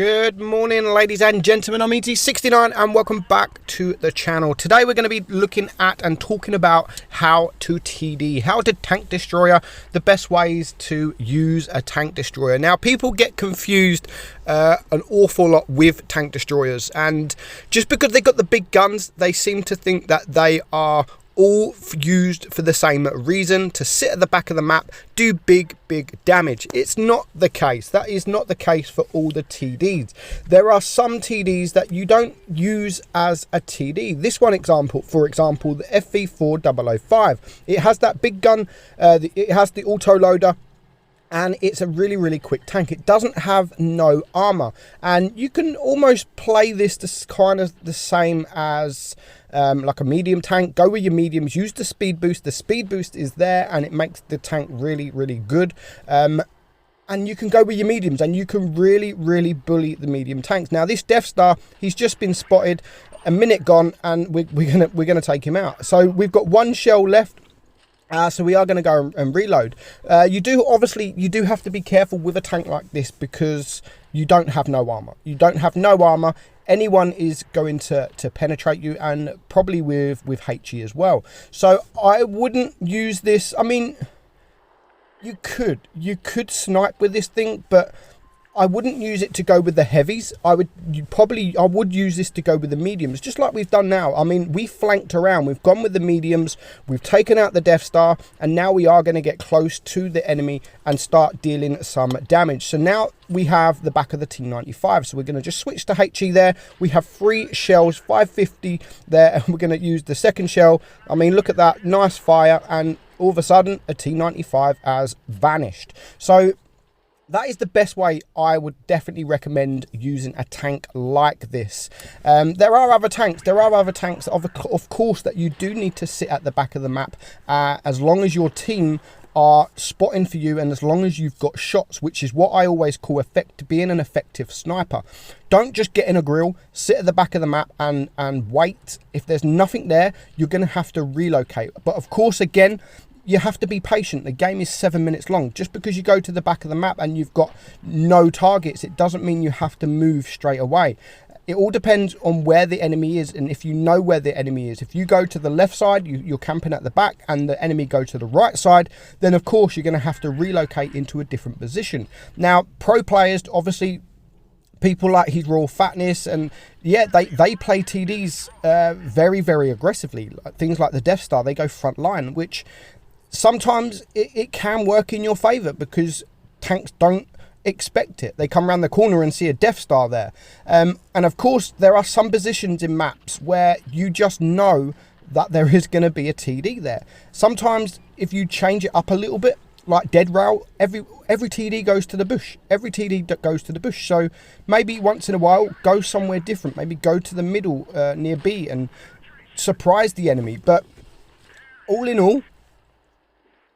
Good morning, ladies and gentlemen. I'm meadsy69 and welcome back to the channel. Today we're going to be looking at and talking about how to TD, how to tank destroyer, the best ways to use a tank destroyer. Now, people get confused an awful lot with tank destroyers, and just because they got the big guns, they seem to think that they are all used for the same reason, to sit at the back of the map, do big damage. It's not the case. That is not the case for all the TDs. There are some TDs that you don't use as a TD. This one example, for example, the FV4005. It has that big gun, it has the auto loader, and it's a really quick tank. It doesn't have no armor, and you can almost play this kind of the same as like a medium tank. Go with your mediums, use the speed boost. The speed boost is there and it makes the tank really good. And you can go with your mediums and you can really bully the medium tanks. Now, this Death Star, he's just been spotted, a minute gone, and we're gonna take him out. So we've got one shell left. So we are going to go and reload. You do have to be careful with a tank like this because you don't have no armor. You don't have no armor. Anyone is going to penetrate you, and probably with HE as well. So I wouldn't use this. I mean, you could snipe with this thing, but I wouldn't use it to go with the heavies. I would use this to go with the mediums, just like we've done now. I mean, we flanked around, we've gone with the mediums, we've taken out the Death Star, and now we are going to get close to the enemy and start dealing some damage. So now we have the back of the T95, so we're going to just switch to HE there. We have 3 shells, 550 there, and we're going to use the second shell. I mean, look at that, nice fire, and all of a sudden a T95 has vanished. So that is the best way. I would definitely recommend using a tank like this. There are other tanks. Of course, that you do need to sit at the back of the map, as long as your team are spotting for you and as long as you've got shots, which is what I always call being an effective sniper. Don't just get in a grill, sit at the back of the map and wait. If there's nothing there, you're going to have to relocate. But of course, again, you have to be patient. The game is 7 minutes long. Just because you go to the back of the map and you've got no targets, it doesn't mean you have to move straight away. It all depends on where the enemy is, and if you know where the enemy is. If you go to the left side, you're camping at the back, and the enemy go to the right side, then of course you're going to have to relocate into a different position. Now, pro players, obviously, people like his Raw Fatness, and yeah, they play TDs very aggressively. Things like the Death Star, they go front line, which sometimes it can work in your favor because tanks don't expect it. They come around the corner and see a Death Star there. And of course, there are some positions in maps where you just know that there is going to be a TD there. Sometimes if you change it up a little bit, like Dead Rail, every TD goes to the bush. Every TD goes to the bush. So maybe once in a while, go somewhere different. Maybe go to the middle near B and surprise the enemy. But all in all,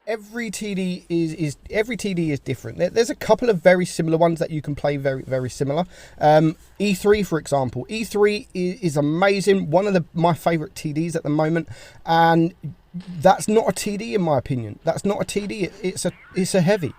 every TD is different. There's a couple of very similar ones that you can play very similar. E3, for example. E3 is amazing. One of my favorite TDs at the moment, and that's not a TD in my opinion. That's not a TD. It's a heavy.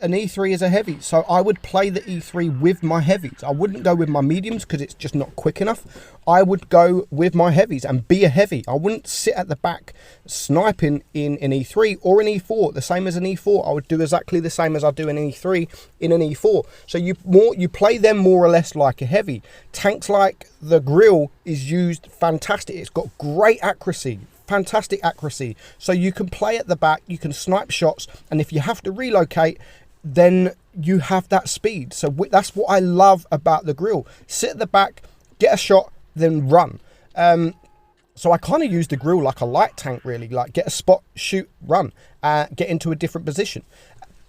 An E3 is a heavy, so I would play the E3 with my heavies. I wouldn't go with my mediums because it's just not quick enough. I would go with my heavies and be a heavy. I wouldn't sit at the back sniping in an E3 or an E4, the same as an E4. I would do exactly the same as I do an E3 in an E4. So you play them more or less like a heavy. Tanks like the Grill is used fantastic. It's got great accuracy. Fantastic accuracy. So you can play at the back, you can snipe shots, and if you have to relocate, then you have that speed. So that's what I love about the Grill. Sit at the back, get a shot, then run. So I kind of use the Grill like a light tank, really. Like, get a spot, shoot, run, get into a different position.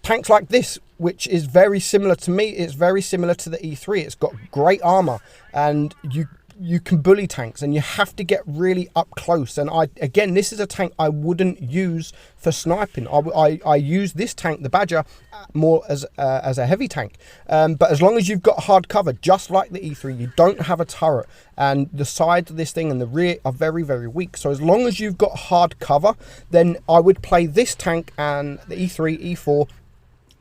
Tanks like this, which is very similar to me, it's very similar to the E3. It's got great armor, and you can bully tanks, and you have to get really up close. And again, this is a tank I wouldn't use for sniping. I use this tank, the Badger, more as a heavy tank. But as long as you've got hard cover, just like the E3, you don't have a turret, and the sides of this thing and the rear are very weak. So as long as you've got hard cover, then I would play this tank and the E3, E4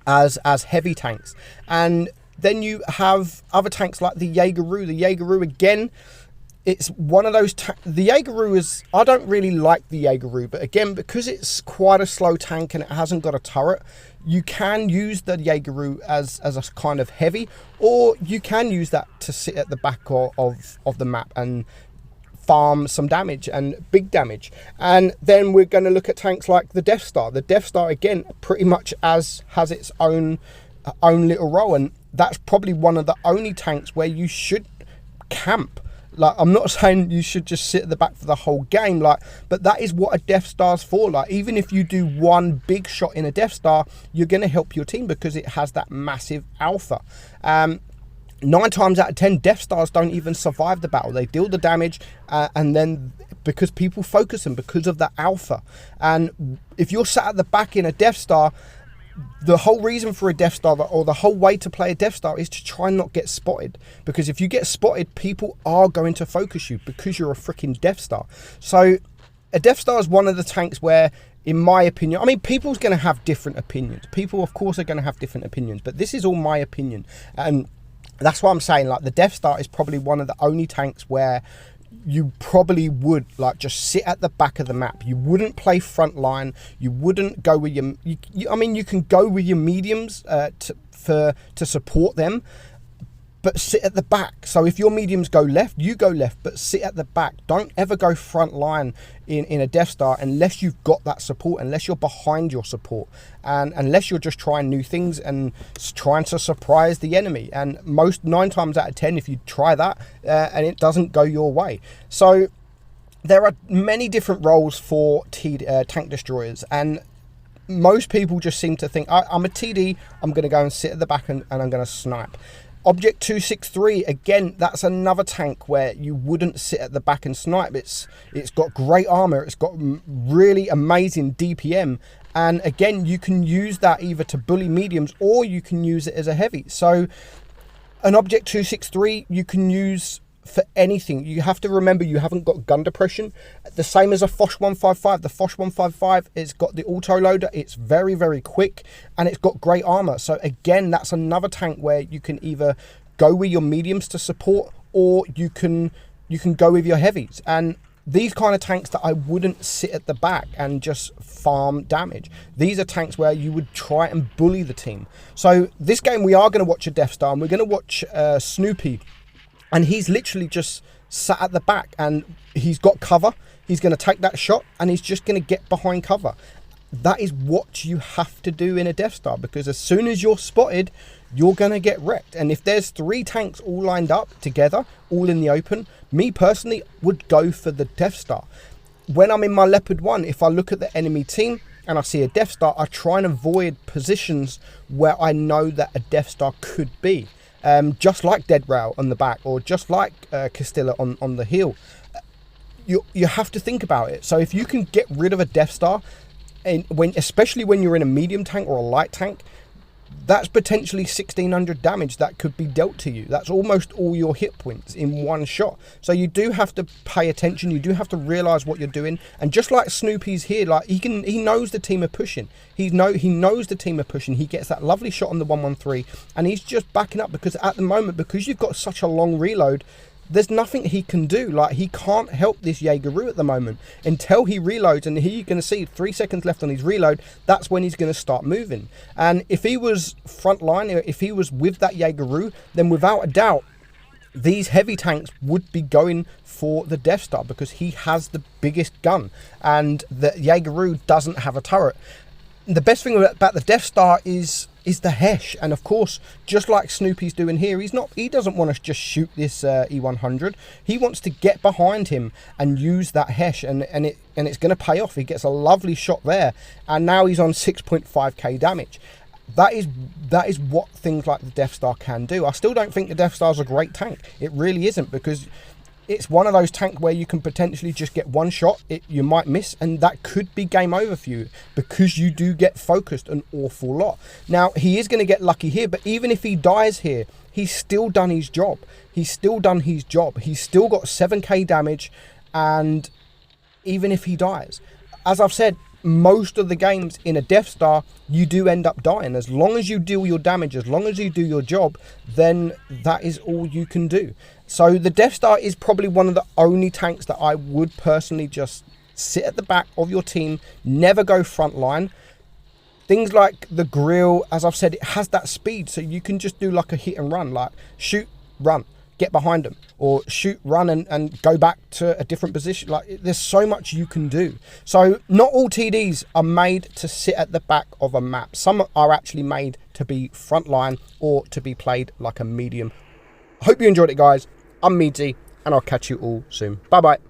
as heavy tanks. And Then you have other tanks like the Jaegeru. The Jaegeru, again, it's one of those the Jaegeru is, I don't really like the Jaegeru, but again, because it's quite a slow tank and it hasn't got a turret, you can use the Jaegeru as a kind of heavy, or you can use that to sit at the back of the map and farm some damage, and big damage. And then we're going to look at tanks like the Death Star. The Death Star, again, pretty much has its own little role, and that's probably one of the only tanks where you should camp. Like, I'm not saying you should just sit at the back for the whole game, like, but that is what a Death Star's for. Like, even if you do one big shot in a Death Star, you're going to help your team because it has that massive alpha. 9 times out of 10, Death Stars don't even survive the battle. They deal the damage, and then because people focus them because of the alpha. And if you're sat at the back in a Death Star, the whole reason for a Death Star, or the whole way to play a Death Star, is to try and not get spotted. Because if you get spotted, people are going to focus you because you're a freaking Death Star. So a Death Star is one of the tanks where, in my opinion, I mean, people's going to have different opinions. People, of course, are going to have different opinions, but this is all my opinion. And that's why I'm saying, like, the Death Star is probably one of the only tanks where you probably would, like, just sit at the back of the map. You wouldn't play front line. You wouldn't go with your... I mean, you can go with your mediums to support them, but sit at the back. So if your mediums go left, you go left, but sit at the back. Don't ever go front line in a Death Star unless you've got that support, unless you're behind your support, and unless you're just trying new things and trying to surprise the enemy. And 9 times out of 10, if you try that and it doesn't go your way. So there are many different roles for tank destroyers, and most people just seem to think, I'm a TD, I'm going to go and sit at the back and I'm going to snipe. Object 263, again, that's another tank where you wouldn't sit at the back and snipe. It's got great armor, it's got really amazing DPM, and again, you can use that either to bully mediums or you can use it as a heavy. So an Object 263 you can use for anything. You have to remember you haven't got gun depression, the same as a Foch 155. The Foch 155 has got the auto loader. It's very, very quick, and it's got great armor. So again, that's another tank where you can either go with your mediums to support, or you can go with your heavies. And these kind of tanks that I wouldn't sit at the back and just farm damage. These are tanks where you would try and bully the team. So this game, we are going to watch a Death Star, and we're going to watch Snoopy. And he's literally just sat at the back, and he's got cover. He's going to take that shot, and he's just going to get behind cover. That is what you have to do in a Death Star, because as soon as you're spotted, you're going to get wrecked. And if there's 3 tanks all lined up together, all in the open, me personally would go for the Death Star. When I'm in my Leopard 1, if I look at the enemy team and I see a Death Star, I try and avoid positions where I know that a Death Star could be. Just like Dead Rail on the back, or just like Castilla on the heel. You have to think about it. So if you can get rid of a Death Star, and especially when you're in a medium tank or a light tank, that's potentially 1600 damage that could be dealt to you. That's almost all your hit points in one shot. So you do have to pay attention. You do have to realize what you're doing. And just like Snoopy's here, like he knows the team are pushing. He knows the team are pushing. He gets that lovely shot on the 113, and he's just backing up, because at the moment, because you've got such a long reload, there's nothing he can do. Like, he can't help this Jaegeru at the moment until he reloads. And here you're going to see 3 seconds left on his reload. That's when he's going to start moving. And if he was front line, if he was with that Jaegeru, then without a doubt, these heavy tanks would be going for the Death Star, because he has the biggest gun, and the Jaegeru doesn't have a turret. The best thing about the Death Star is the Hesh, and of course, just like Snoopy's doing here, he doesn't want to just shoot this E100. He wants to get behind him and use that Hesh, and it's going to pay off. He gets a lovely shot there, and now he's on 6.5k damage. That is what things like the Death Star can do. I still don't think the Death Star's a great tank. It really isn't, because it's one of those tanks where you can potentially just get one shot, you might miss, and that could be game over for you, because you do get focused an awful lot. Now, he is going to get lucky here, but even if he dies here, he's still done his job. He's still done his job. He's still got 7k damage, and even if he dies, as I've said, most of the games in a Death Star, you do end up dying. As long as you deal your damage, as long as you do your job, then that is all you can do. So the Death Star is probably one of the only tanks that I would personally just sit at the back of your team, never go front line. Things like the grill, as I've said, it has that speed, so you can just do like a hit and run, like shoot, run, get behind them, or shoot, run, and go back to a different position. Like, there's so much you can do. So not all TDs are made to sit at the back of a map. Some are actually made to be front line or to be played like a medium. Hope you enjoyed it, guys. I'm Meadsy, and I'll catch you all soon. Bye bye.